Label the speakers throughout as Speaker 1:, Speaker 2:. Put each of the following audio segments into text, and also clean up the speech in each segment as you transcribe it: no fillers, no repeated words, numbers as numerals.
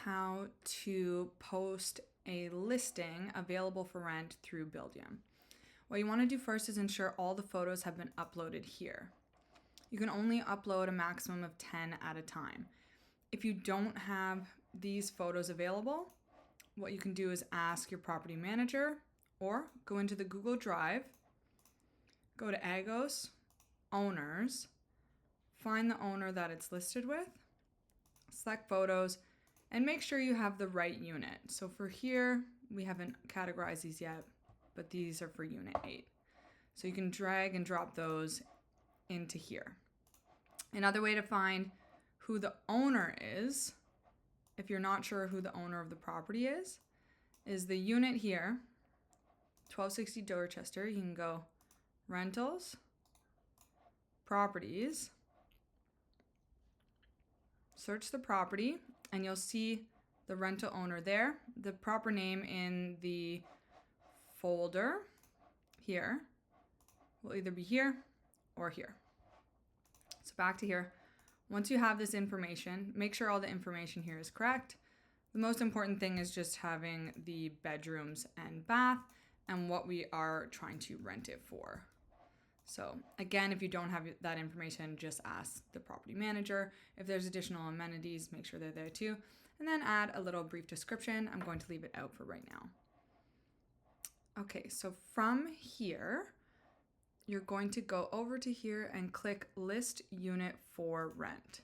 Speaker 1: how to post a listing available for rent through Buildium. What you want to do first is ensure all the photos have been uploaded here. You can only upload a maximum of 10 at a time. If you don't have these photos available, what you can do is ask your property manager or go into the Google Drive, go to Agos, Owners, find the owner that it's listed with, select photos, and make sure you have the right unit. So for here, we haven't categorized these yet, but these are for unit 8. So you can drag and drop those into here. Another way to find who the owner is, if you're not sure who the owner of the property is the unit here, 1260 Dorchester. You can go Rentals, Properties, search the property, and you'll see the rental owner there. The proper name in the folder here will either be here or here. So back to here. Once you have this information, make sure all the information here is correct. The most important thing is just having the bedrooms and bath and what we are trying to rent it for. So again, if you don't have that information, just ask the property manager. If there's additional amenities, make sure they're there too. And then add a little brief description. I'm going to leave it out for right now. Okay, so from here, you're going to go over to here and click List Unit for Rent.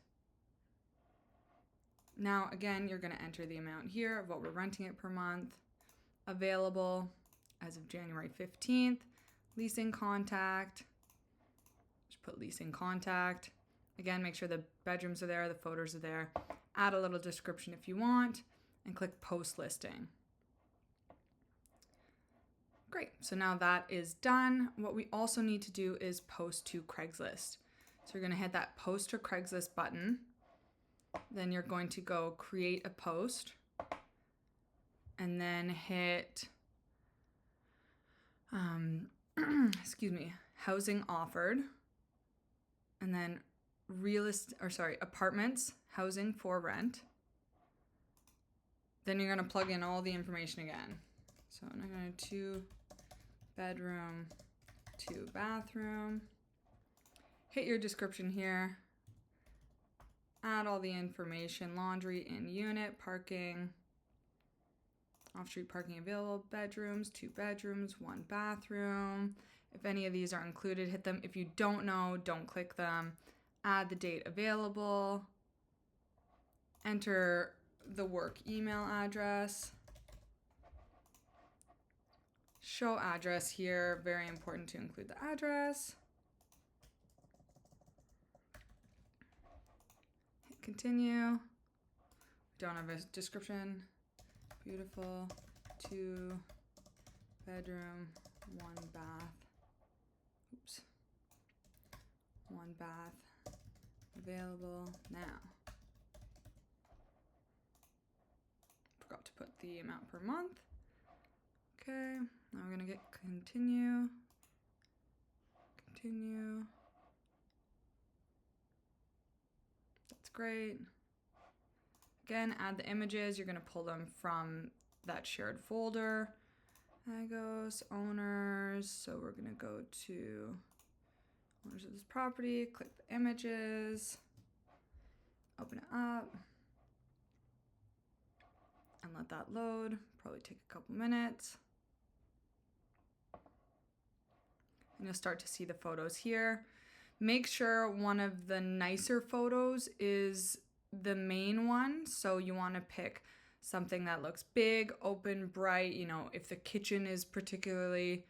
Speaker 1: Now, again, you're going to enter the amount here of what we're renting it per month. Available as of January 15th. Leasing contact. Just put leasing contact. Again, make sure the bedrooms are there, the photos are there. Add a little description if you want, and click Post Listing. Great, so now that is done. What we also need to do is post to Craigslist. So you're gonna hit that Post to Craigslist button. Then you're going to go Create a Post, and then hit, Housing Offered, and then Apartments, Housing for Rent. Then you're gonna plug in all the information again. So I'm gonna 2 bedroom, 2 bathroom. Hit your description here. Add all the information, laundry in unit, parking, off-street parking available, bedrooms, 2 bedrooms, 1 bathroom. If any of these are included, hit them. If you don't know, don't click them. Add the date available. Enter the work email address. Show address here, very important to include the address. Hit continue. Don't have a description. Beautiful, 2 bedroom, 1 bath. Oops. 1 bath available now. Forgot to put the amount per month. Okay, now we're gonna get continue. That's great. Again, add the images. You're gonna pull them from that shared folder. Agos, owners. So we're gonna go to owners of this property, click the images, open it up, and let that load. Probably take a couple minutes. And you'll start to see the photos here. Make sure one of the nicer photos is the main one. So you want to pick something that looks big, open, bright. You know, if the kitchen is particularly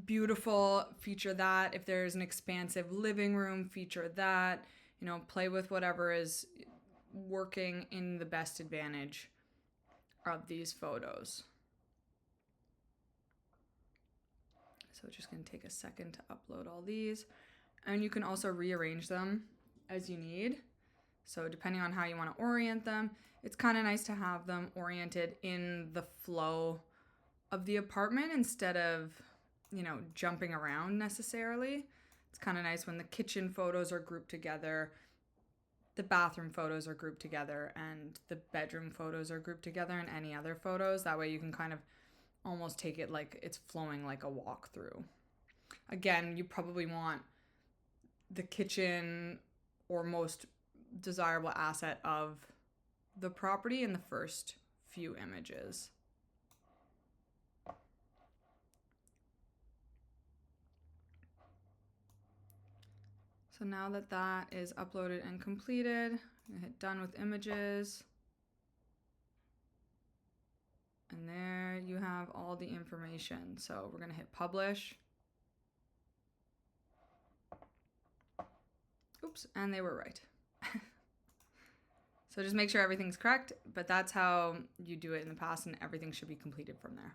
Speaker 1: beautiful, feature that. If there's an expansive living room, feature that. You know, play with whatever is working in the best advantage of these photos. So it's just going to take a second to upload all these. And you can also rearrange them as you need. So depending on how you want to orient them, it's kind of nice to have them oriented in the flow of the apartment instead of, you know, jumping around necessarily. It's kind of nice when the kitchen photos are grouped together. the bathroom photos are grouped together and the bedroom photos are grouped together and any other photos. That way you can kind of almost take it like it's flowing like a walkthrough. Again, you probably want the kitchen or most desirable asset of the property in the first few images. So now that that is uploaded and completed, I'm gonna hit done with images. And there you have all the information. So we're gonna hit publish. Oops, and they were right. So just make sure everything's correct, but that's how you do it in the past and everything should be completed from there.